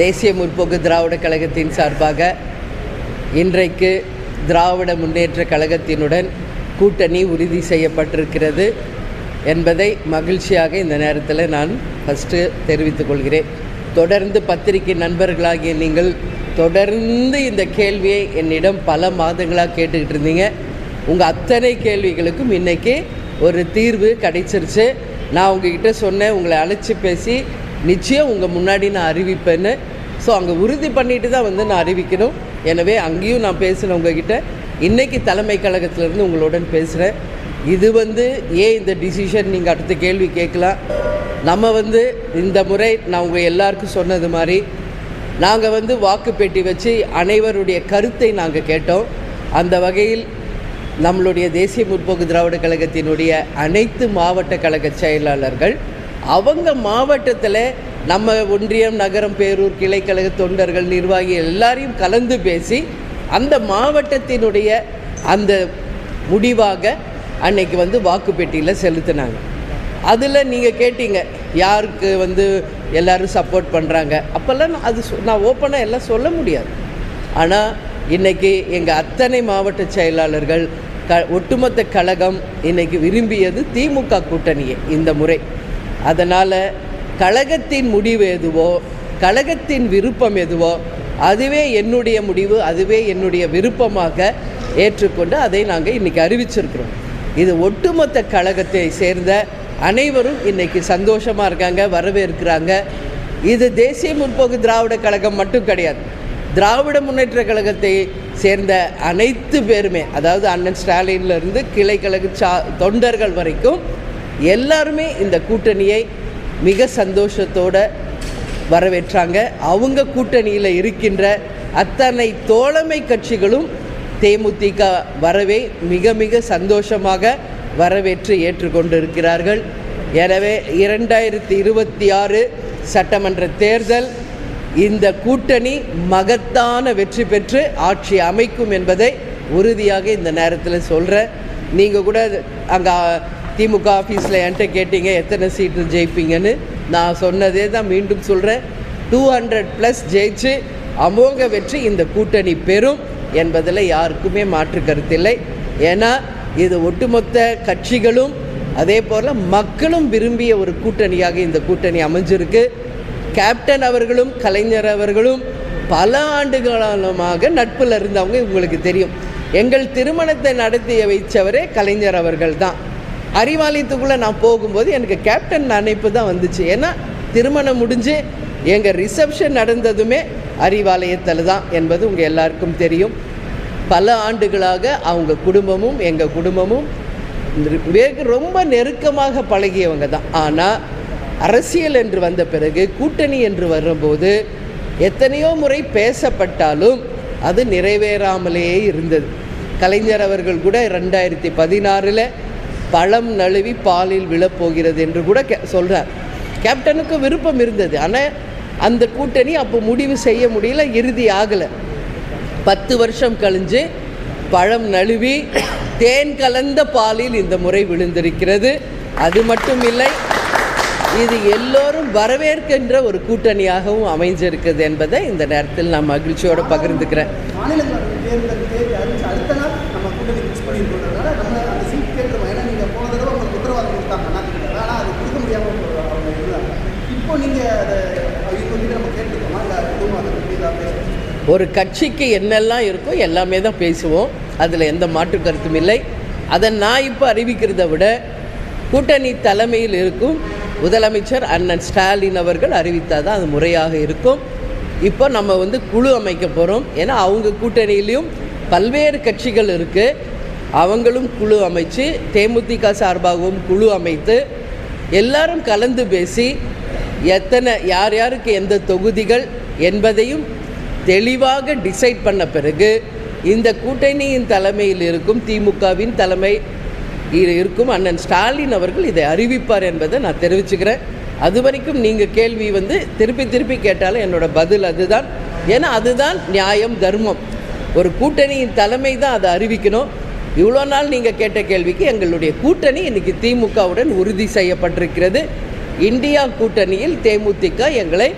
தேசிய முற்போக்கு திராவிட கழகத்தின் சார்பாக இன்றைக்கு திராவிட முன்னேற்ற கழகத்தினுடன் கூட்டணி உறுதி செய்யப்பட்டிருக்கிறது என்பதை மகிழ்ச்சியாக இந்த நேரத்தில் நான் ஃபஸ்ட்டு தெரிவித்துக் கொள்கிறேன். தொடர்ந்து பத்திரிகை நண்பர்களாகிய நீங்கள் தொடர்ந்து இந்த கேள்வியை என்னிடம் பல மாதங்களாக கேட்டுக்கிட்டு இருந்தீங்க. உங்கள் அத்தனை கேள்விகளுக்கும் இன்றைக்கி ஒரு தீர்வு கிடைச்சிருச்சு. நான் உங்ககிட்ட சொன்னேன், உங்களை அழைச்சி பேசி நிச்சயம் உங்கள் முன்னாடி நான் அறிவிப்பேன்னு. ஸோ அங்கே உறுதி பண்ணிட்டு தான் நான் அறிவிக்கணும். எனவே அங்கேயும் நான் பேசுகிறேன் உங்ககிட்ட. இன்றைக்கி தலைமை கழகத்திலேருந்து உங்களுடன் பேசுகிறேன். இது ஏன் இந்த டிசிஷன் நீங்கள் அடுத்த கேள்வி கேட்கலாம். நம்ம இந்த முறை நான் உங்கள் எல்லாருக்கும் சொன்னது மாதிரி நாங்கள் வாக்குப்பேட்டி வச்சு அனைவருடைய கருத்தை நாங்கள் கேட்டோம். அந்த வகையில் நம்மளுடைய தேசிய முற்போக்கு திராவிட கழகத்தினுடைய அனைத்து மாவட்ட கழக செயலாளர்கள் அவங்க மாவட்டத்தில் நம்ம ஒன்றியம், நகரம், பேரூர், கிளைக்கழக தொண்டர்கள், நிர்வாகிகள் எல்லாரையும் கலந்து பேசி அந்த மாவட்டத்தினுடைய அந்த முடிவாக அன்னைக்கு வாக்குப்பெட்டியில் செலுத்தினாங்க. அதில் நீங்கள் கேட்டீங்க யாருக்கு எல்லோரும் சப்போர்ட் பண்ணுறாங்க. அப்போல்லாம் அது நான் ஓப்பனாக எல்லாம் சொல்ல முடியாது. ஆனால் இன்றைக்கி எங்கள் அத்தனை மாவட்ட செயலாளர்கள் ஒட்டுமொத்த கழகம் இன்றைக்கி விரும்பியது திமுக கூட்டணியே இந்த முறை. அதனால் கழகத்தின் முடிவு எதுவோ, கழகத்தின் விருப்பம் எதுவோ அதுவே என்னுடைய முடிவு, அதுவே என்னுடைய விருப்பமாக ஏற்றுக்கொண்டு அதை நாங்கள் இன்றைக்கி அறிவிச்சிருக்கிறோம். இது ஒட்டுமொத்த கழகத்தை சேர்ந்த அனைவரும் இன்றைக்கி சந்தோஷமாக இருக்காங்க, வரவேற்கிறாங்க. இது தேசிய முற்போக்கு திராவிட கழகம் மட்டும் கிடையாது, திராவிட முன்னேற்ற கழகத்தை சேர்ந்த அனைத்து பேருமே, அதாவது அண்ணன் ஸ்டாலின்லேருந்து கிளைக்கழக தொண்டர்கள் வரைக்கும் எல்லாருமே இந்த கூட்டணியை மிக சந்தோஷத்தோடு வரவேற்றாங்க. அவங்க கூட்டணியில் இருக்கின்ற அத்தனை தோழமை கட்சிகளும் தேமுதிக வரவே மிக மிக சந்தோஷமாக வரவேற்று ஏற்றுக்கொண்டிருக்கிறார்கள். எனவே 2026 சட்டமன்ற தேர்தல் இந்த கூட்டணி மகத்தான வெற்றி பெற்று ஆட்சி அமைக்கும் என்பதை உறுதியாக இந்த நேரத்தில் சொல்கிறேன். நீங்கள் கூட அங்கே திமுக ஆஃபீஸில் என்கிட்ட கேட்டீங்க எத்தனை சீட்டு ஜெயிப்பீங்கன்னு. நான் சொன்னதே தான் மீண்டும் சொல்கிறேன். 200+ ஜெயிச்சு அமோக வெற்றி இந்த கூட்டணி பெறும் என்பதில் யாருக்குமே மாற்று கருத்தில்லை. ஏன்னா இது ஒட்டுமொத்த கட்சிகளும் அதே போல் மக்களும் விரும்பிய ஒரு கூட்டணியாக இந்த கூட்டணி அமைஞ்சிருக்கு. கேப்டன் அவர்களும் கலைஞர் அவர்களும் பல ஆண்டுகாலமாக நட்பில் இருந்தவங்க. உங்களுக்கு தெரியும், எங்கள் திருமணத்தை நடத்தி வைத்தவரே கலைஞர் அவர்கள் தான். அறிவாலயத்துக்குள்ளே நான் போகும்போது எனக்கு கேப்டன் நினைப்பு தான் வந்துச்சு. ஏன்னா திருமணம் முடிஞ்சு எங்கள் ரிசப்ஷன் நடந்ததுமே அறிவாலயத்தில் தான் என்பது உங்கள் எல்லாருக்கும் தெரியும். பல ஆண்டுகளாக அவங்க குடும்பமும் எங்கள் குடும்பமும் ரொம்ப நெருக்கமாக பழகியவங்க தான். ஆனால் அரசியல் என்று வந்த பிறகு, கூட்டணி என்று வரும்போது எத்தனையோ முறை பேசப்பட்டாலும் அது நிறைவேறாமலேயே இருந்தது. கலைஞர் அவர்கள் கூட 2016 பழம் நழுவி பாலில் விழப்போகிறது என்று கூட சொல்கிறார். கேப்டனுக்கு விருப்பம் இருந்தது, ஆனால் அந்த கூட்டணி அப்போ முடிவு செய்ய முடியல, இறுதி ஆகலை. 10 வருஷம் கழிஞ்சு பழம் நழுவி தேன் கலந்த பாலில் இந்த முறை விழுந்திருக்கிறது. அது மட்டும் இல்லை, இது எல்லோரும் வரவேற்கின்ற ஒரு கூட்டணியாகவும் அமைஞ்சிருக்குது என்பதை இந்த நேரத்தில் நான் மகிழ்ச்சியோடு பகிர்ந்துக்கிறேன். ஒரு கட்சிக்கு என்னெல்லாம் இருக்கோ எல்லாமே தான் பேசுவோம், அதில் எந்த மாற்று கருத்தும் இல்லை. அதை நான் இப்போ அறிவிக்கிறத விட கூட்டணி தலைமையில் இருக்கும் முதலமைச்சர் அண்ணன் ஸ்டாலின் அவர்கள் அறிவித்தால் தான் அது முறையாக இருக்கும். இப்போ நம்ம குழு அமைக்க போகிறோம். ஏன்னா அவங்க கூட்டணியிலையும் பல்வேறு கட்சிகள் இருக்குது. அவங்களும் குழு அமைச்சு, தேமுதிக சார்பாகவும் குழு அமைத்து எல்லாரும் கலந்து பேசி யார் யாருக்கு எந்த தொகுதிகள் என்பதையும் தெளிவாக டிசைட் பண்ண பிறகு இந்த கூட்டணியின் தலைமையில் இருக்கும் திமுகவின் தலைமை இருக்கும் அண்ணன் ஸ்டாலின் அவர்கள் இதை அறிவிப்பார் என்பதை நான் தெரிவிச்சுக்கிறேன். அது வரைக்கும் நீங்கள் கேள்வி திருப்பி திருப்பி கேட்டாலும் என்னோட பதில் அதுதான். ஏன்னா அதுதான் நியாயம், தர்மம். ஒரு கூட்டணியின் தலைமை தான் அதை அறிவிக்கணும். இவ்வளோ நாள் நீங்கள் கேட்ட கேள்விக்கு எங்களுடைய கூட்டணி இன்றைக்கி திமுகவுடன் உறுதி செய்யப்பட்டிருக்கிறது. இந்தியா கூட்டணியில் தேமுதிக எங்களை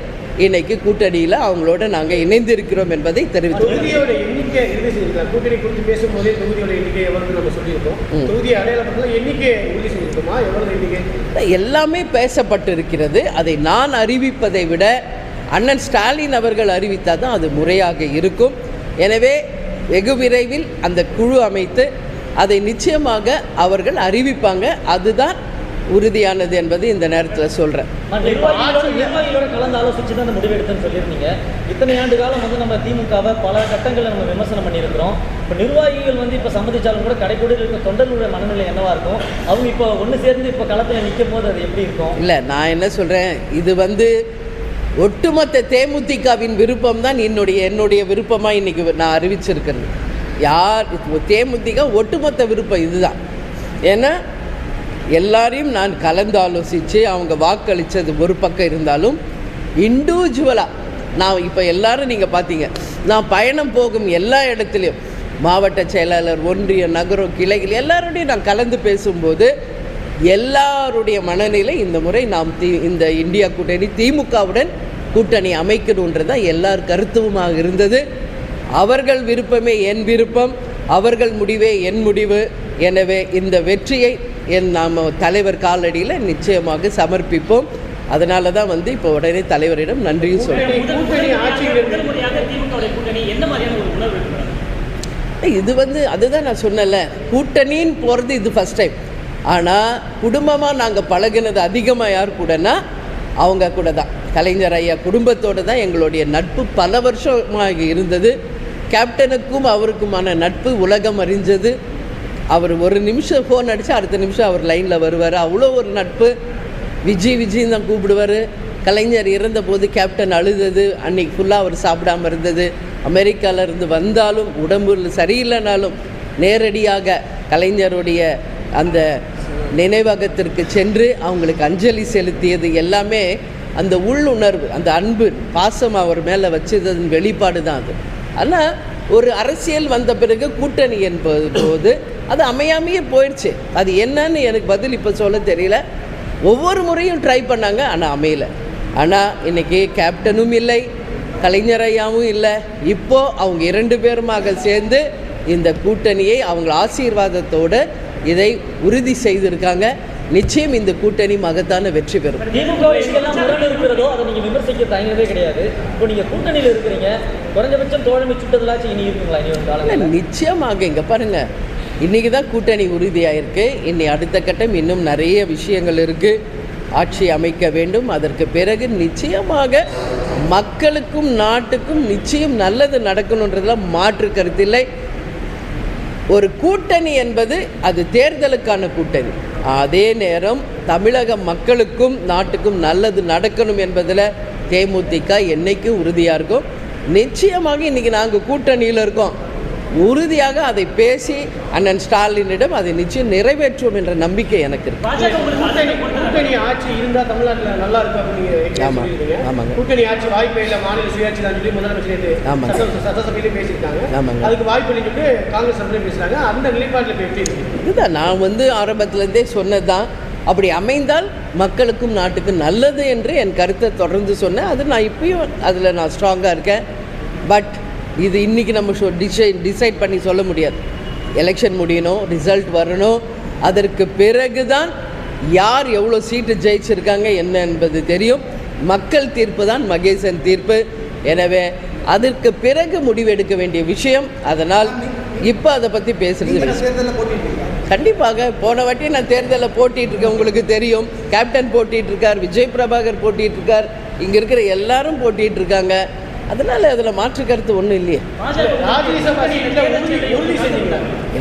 இன்னைக்கு கூட்டணியில் அவங்களோட நாங்கள் இணைந்திருக்கிறோம் என்பதை தெரிவித்தோம். தொகுதியோட எண்ணிக்கை இறுதி செய்திருக்கலாம். கூட்டணி குறித்து பேசும்போதே தொகுதியோட எண்ணிக்கை எவ்வளவு நம்ம சொல்லியிருக்கோம். தொகுதியை அடையாளப்படுத்த எண்ணிக்கை உறுதி செஞ்சிருக்கோமா? எவ்வளவு எண்ணிக்கை? எல்லாமே பேசப்பட்டிருக்கிறது. அதை நான் அறிவிப்பதை விட அண்ணன் ஸ்டாலின் அவர்கள் அறிவித்தால் தான் அது முறையாக இருக்கும். எனவே வெகு விரைவில் அந்த குழு அமைத்து அதை நிச்சயமாக அவர்கள் அறிவிப்பாங்க. அதுதான் உறுதியானது என்பது இந்த நேரத்தில் சொல்கிறேன். நிர்வாகிகளோட கலந்து ஆலோசிச்சு தான் அந்த முடிவு எடுத்துன்னு சொல்லியிருந்தீங்க. இத்தனை ஆண்டு காலம் வந்து நம்ம திமுகவை பல கட்டங்களில் நம்ம விமர்சனம் பண்ணியிருக்கிறோம். இப்போ நிர்வாகிகள் வந்து இப்போ சம்மதிச்சாலும் கூட கடைக்கூட இருக்க தொண்டர்களுடைய மனநிலை என்னவா இருக்கும்? அவங்க இப்போ ஒன்று சேர்ந்து இப்போ களத்தில் நிற்கும் போது அது எப்படி இருக்கும்? இல்லை, நான் என்ன சொல்கிறேன், இது வந்து ஒட்டுமொத்த தேமுதிகவின் விருப்பம் தான் என்னுடைய விருப்பமாக இன்றைக்கி நான் அறிவிச்சிருக்கிறது. யார் தேமுதிக ஒட்டுமொத்த விருப்பம் இதுதான். ஏன்னா எல்லாரையும் நான் கலந்து ஆலோசித்து அவங்க வாக்களித்தது ஒரு பக்கம் இருந்தாலும் இண்டிவிஜுவலாக நான் இப்போ எல்லாரும் நீங்கள் பார்த்தீங்க, நான் பயணம் போகும் எல்லா இடத்துலையும் மாவட்ட செயலாளர், ஒன்றிய, நகரம், கிளைகள் எல்லாரோடையும் நான் கலந்து பேசும்போது எல்லாருடைய மனநிலை இந்த முறை நாம் இந்த இந்தியா கூட்டணி திமுகவுடன் கூட்டணி அமைக்கணுன்றதான் எல்லார் கருத்துவமாக இருந்தது. அவர்கள் விருப்பமே என் விருப்பம், அவர்கள் முடிவே என் முடிவு. எனவே இந்த வெற்றியை நாம் தலைவர் காலடியில் நிச்சயமாக சமர்ப்பிப்போம். அதனால தான் வந்து இப்போ உடனே தலைவரிடம் நன்றியும் சொல்கிறேன். இது வந்து அதுதான் நான் சொன்னல, கூட்டணின்னு போகிறது இது ஃபஸ்ட் டைம். ஆனால் குடும்பமாக நாங்கள் பழகினது அதிகமாக யார் கூடனா அவங்க கூட தான். கலைஞர் ஐயா குடும்பத்தோடு தான் எங்களுடைய நட்பு பல வருஷமாக இருந்தது. கேப்டனுக்கும் அவருக்குமான நட்பு உலகம் அறிஞ்சது. அவர் ஒரு நிமிஷம் ஃபோன் அடித்து அடுத்த நிமிஷம் அவர் லைனில் வருவார். அவ்வளோ ஒரு நட்பு. விஜய் தான் கூப்பிடுவார். கலைஞர் இறந்தபோது கேப்டன் அழுதது, அன்றைக்கி ஃபுல்லாக அவர் சாப்பிடாமல் இருந்தது. அமெரிக்காவிலேருந்து வந்தாலும் உடம்பு சரியில்லைனாலும் நேரடியாக கலைஞருடைய அந்த நினைவகத்திற்கு சென்று அவங்களுக்கு அஞ்சலி செலுத்தியது எல்லாமே அந்த உள்ளுணர்வு, அந்த அன்பு, பாசம் அவர் மேலே வச்சதன் வெளிப்பாடு தான் அது. ஆனால் ஒரு அரசியல் வந்த பிறகு கூட்டணி என்பது போது அது அமையாமையே போயிடுச்சு. அது என்னன்னு எனக்கு பதில் இப்போ சொல்ல தெரியல. ஒவ்வொரு முறையும் ட்ரை பண்ணாங்க, ஆனால் அமையலை. ஆனால் இன்றைக்கி கேப்டனும் இல்லை, கலைஞர் ஐயாவும் இல்லை. இப்போது அவங்க 2 பேருமாக சேர்ந்து இந்த கூட்டணியை அவங்க ஆசீர்வாதத்தோடு இதை உறுதி செய்திருக்காங்க. நிச்சயம் இந்த கூட்டணி மகத்தான வெற்றி பெறும். இருக்கிறதோ அதை நீங்கள் விமர்சிக்க தயங்கவே கிடையாது. இப்போ நீங்கள் கூட்டணியில் இருக்கிறீங்க, குறைஞ்சபட்சம் தோழமை சுட்டதெல்லாம் இனி இருக்குங்களா? நிச்சயமாக. இங்கே பாருங்கள், இன்றைக்கி தான் கூட்டணி உறுதியாயிருக்கு. இனி அடுத்த கட்டம் இன்னும் நிறைய விஷயங்கள் இருக்குது. ஆட்சி அமைக்க வேண்டும். அதற்கு பிறகு நிச்சயமாக மக்களுக்கும் நாட்டுக்கும் நிச்சயம் நல்லது நடக்கணுன்றதுல மாற்று கருத்தில்லை. ஒரு கூட்டணி என்பது அது தேர்தலுக்கான கூட்டணி. அதே நேரம் தமிழக மக்களுக்கும் நாட்டுக்கும் நல்லது நடக்கணும் என்பதில் தேமுதிக என்றைக்கும் உறுதியாக இருக்கும். நிச்சயமாக இன்றைக்கி நாங்கள் கூட்டணியில் இருக்கோம். உறுதியாக அதை பேசி அண்ணன் ஸ்டாலினிடம் அதை நிச்சயம் நிறைவேற்றுவோம் என்ற நம்பிக்கை எனக்கு இருக்கு. கூட்டணி ஆட்சி இருந்தால் தமிழ்நாட்டில் நல்லா இருக்கும். ஆமாங்க. கூட்டணி ஆட்சி வாய்ப்பு இல்லை, மாநில சுயாட்சி தான் சொல்லி முதலமைச்சர் சட்டசபையிலே பேசியிருக்காங்க. ஆமாங்க. அதுக்கு வாய்ப்பு இல்லைன்னு காங்கிரஸ் சபையிலே பேசுகிறாங்க. அந்த நிலைப்பாட்டில் எப்படி இதுதான் நான் வந்து ஆரம்பத்திலேருந்தே சொன்னது தான். அப்படி அமைந்தால் மக்களுக்கும் நாட்டுக்கும் நல்லது என்று என் கருத்தை தொடர்ந்து சொன்னேன். அது நான் இப்பயும் அதில் நான் ஸ்ட்ராங்காக இருக்கேன். பட் இது இன்றைக்கி நம்ம டிசைட் பண்ணி சொல்ல முடியாது. எலெக்ஷன் முடியணும், ரிசல்ட் வரணும். அதற்கு பிறகு தான் யார் எவ்வளோ சீட்டு ஜெயிச்சிருக்காங்க என்ன என்பது தெரியும். மக்கள் தீர்ப்பு தான் மகேசன் தீர்ப்பு. எனவே அதற்கு பிறகு முடிவெடுக்க வேண்டிய விஷயம். அதனால் இப்போ அதை பற்றி பேசுகிறது கண்டிப்பாக. போன வாட்டி நான் தேர்தலில் போட்டிகிட்ருக்கேன், உங்களுக்கு தெரியும். கேப்டன் போட்டிகிட்ருக்கார், விஜய் பிரபாகர் போட்டிகிட்ருக்கார், இங்கே இருக்கிற எல்லாரும் போட்டிகிட்ருக்காங்க. அதனால் அதில் மாற்று கருத்து ஒன்றும் இல்லையே.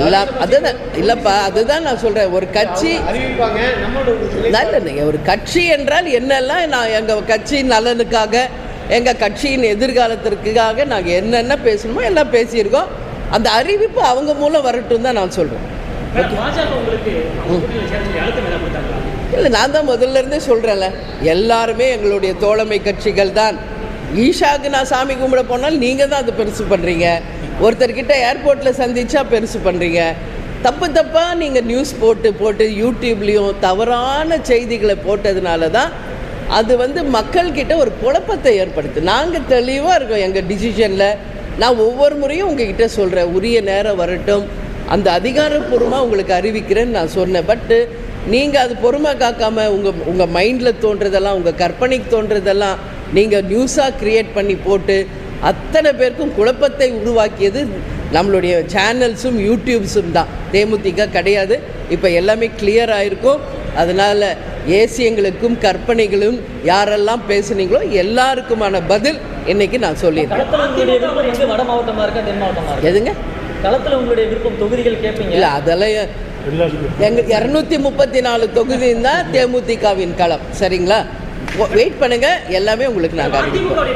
எல்லாம் அதுதான் இல்லைப்பா, அதுதான் நான் சொல்கிறேன். ஒரு கட்சி நல்ல ஒரு கட்சி என்றால் என்னெல்லாம் நான் எங்கள் கட்சியின் நலனுக்காக, எங்கள் கட்சியின் எதிர்காலத்திற்காக நாங்கள் என்னென்ன பேசணுமோ எல்லாம் பேசியிருக்கோம். அந்த அறிவிப்பு அவங்க மூலம் வரட்டும் தான் நான் சொல்கிறேன். இல்லை, நான் தான் முதல்ல இருந்தே சொல்கிறேன்ல, எல்லாருமே எங்களுடைய தோழமை கட்சிகள் தான். ஈஷாவுக்கு நான் சாமி கும்பிட போனால் நீங்கள் தான் அதை பெருசு பண்ணுறீங்க. ஒருத்தர்கிட்ட ஏர்போர்ட்டில் சந்திச்சா பெருசு பண்ணுறீங்க. தப்பாக நீங்கள் நியூஸ் போட்டு யூடியூப்லேயும் தவறான செய்திகளை போட்டதுனால தான் அது வந்து மக்கள்கிட்ட ஒரு குழப்பத்தை ஏற்படுத்து. நாங்கள் தெளிவாக இருக்கோம் எங்கள் டிசிஷனில். நான் ஒவ்வொரு முறையும் உங்ககிட்ட சொல்கிறேன், உரிய நேரம் வரட்டும், அந்த அதிகாரப்பூர்வமாக உங்களுக்கு அறிவிக்கிறேன்னு நான் சொன்னேன். பட்டு நீங்கள் அது பொறுமை காக்காமல் உங்கள் மைண்டில் தோன்றதெல்லாம், உங்கள் கற்பனைக்கு தோன்றதெல்லாம் நீங்கள் நியூஸாக க்ரியேட் பண்ணி போட்டு அத்தனை பேருக்கும் குழப்பத்தை உருவாக்கியது நம்மளுடைய சேனல்ஸும் யூடியூப்ஸும் தான். தேமுதிக கிடையாது. இப்போ எல்லாமே கிளியர் ஆகிருக்கும். அதனால் ஏசியங்களுக்கும் கற்பனைகளும் யாரெல்லாம் பேசுனீங்களோ எல்லாருக்குமான பதில் இன்னைக்கு நான் சொல்லியிருக்கேன். வட மாவட்டமாக இருக்கா, தென் மாவட்டமாக இருக்கா? எதுங்க களத்தில் உங்களுடைய விருப்பம் தொகுதிகள் கேட்பீங்க? இல்லை, அதெல்லாம் எங்கள் 234 தொகுதியும் தான் தேமுதிகவின் களம். சரிங்களா? வெயிட் பண்ணுங்க, எல்லாமே உங்களுக்கு நாங்கள் அறிவிப்போம்.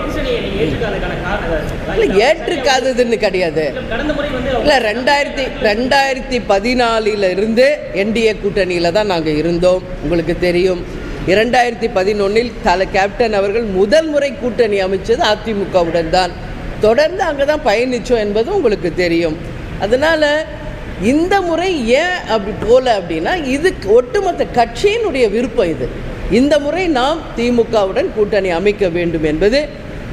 இல்லை, ஏற்றுக்காததுன்னு கிடையாது. இல்லை, 2014 இருந்து என்டிஏ கூட்டணியில் தான் நாங்கள் இருந்தோம். உங்களுக்கு தெரியும். 2011 கேப்டன் அவர்கள் முதல் முறை கூட்டணி அமைச்சது அதிமுகவுடன் தான். தொடர்ந்து அங்கே தான் பயணித்தோம் என்பதும் உங்களுக்கு தெரியும். அதனால் இந்த முறை ஏன் அப்படி போல அப்படின்னா, இது ஒட்டுமொத்த கட்சியினுடைய விருப்பம். இது இந்த முறை நாம் திமுகவுடன் கூட்டணி அமைக்க வேண்டும் என்பது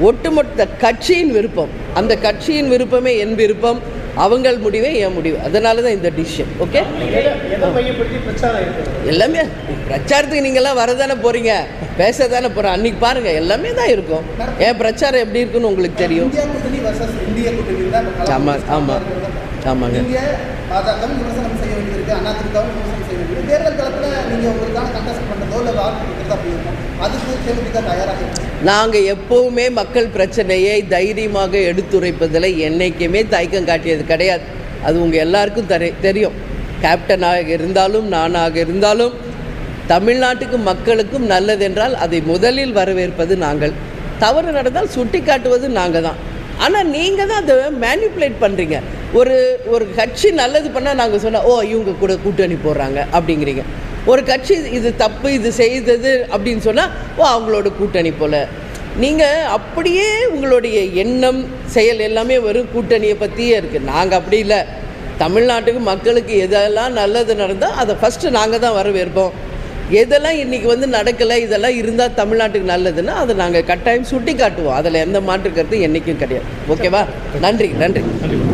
ஒட்டுமொத்த கட்சியின் விருப்பம். அந்த கட்சியின் விருப்பமே என் விருப்பம், அவங்கள் முடிவே என் முடிவு. அதனால தான் இந்த டிசிஷன். ஓகே, எல்லாமே பிரச்சாரத்துக்கு நீங்கள்லாம் வரதானே போகிறீங்க, பேச தானே போகிறோம். அன்றைக்கி பாருங்கள், எல்லாமே தான் இருக்கும். ஏன் பிரச்சாரம் எப்படி இருக்குன்னு உங்களுக்கு தெரியும். ஆமாம் ஆமாம் ஆமாங்க. பாஜகவும் விமர்சனம் செய்ய வேண்டியிருக்கு, அதிமுகவும் விமர்சனம் செய்ய வேண்டியிருக்கு. தேர்தல் காலத்தில் நீங்கள் உங்களுக்கான கண்டஸ்ட் பண்ணுறதோ இல்லை வாக்கு கொடுக்குறதா அப்படி இருக்கும். அதுக்கு தேமுதிக தயாராக இருக்கும். நாங்கள் எப்போவுமே மக்கள் பிரச்சனையை தைரியமாக எடுத்துரைப்பதில் என்றைக்குமே தயக்கம் காட்டியது கிடையாது. அது உங்கள் எல்லாருக்கும் தெரியும். கேப்டனாக இருந்தாலும் நானாக இருந்தாலும் தமிழ்நாட்டுக்கு மக்களுக்கும் நல்லதென்றால் அதை முதலில் வரவேற்பது நாங்கள். தவறு நடந்தால் சுட்டி காட்டுவது நாங்கள் தான். ஆனால் நீங்கள் தான் அதை மேனிப்புலேட் பண்ணுறீங்க. ஒரு கட்சி நல்லது பண்ணால் நாங்கள் சொன்னால், ஓ இவங்க கூட கூட்டணி போடுறாங்க அப்படிங்கிறீங்க. ஒரு கட்சி இது தப்பு, இது செய்தது அப்படின்னு சொன்னால், ஓ அவங்களோட கூட்டணி போல். நீங்கள் அப்படியே உங்களுடைய எண்ணம் செயல் எல்லாமே வெறும் கூட்டணியை பற்றியே இருக்குது. நாங்கள் அப்படி இல்லை. தமிழ்நாட்டுக்கு மக்களுக்கு எதெல்லாம் நல்லது நடந்தால் அதை ஃபஸ்ட்டு நாங்கள் தான் வரவேற்போம். எதெல்லாம் இன்றைக்கி வந்து நடக்கலை, இதெல்லாம் இருந்தால் தமிழ்நாட்டுக்கு நல்லதுன்னா அதை நாங்கள் கட்டாயம் சுட்டி காட்டுவோம். அதில் எந்த மாற்று கருத்து என்றைக்கும் கிடையாது. ஓகேவா? நன்றி.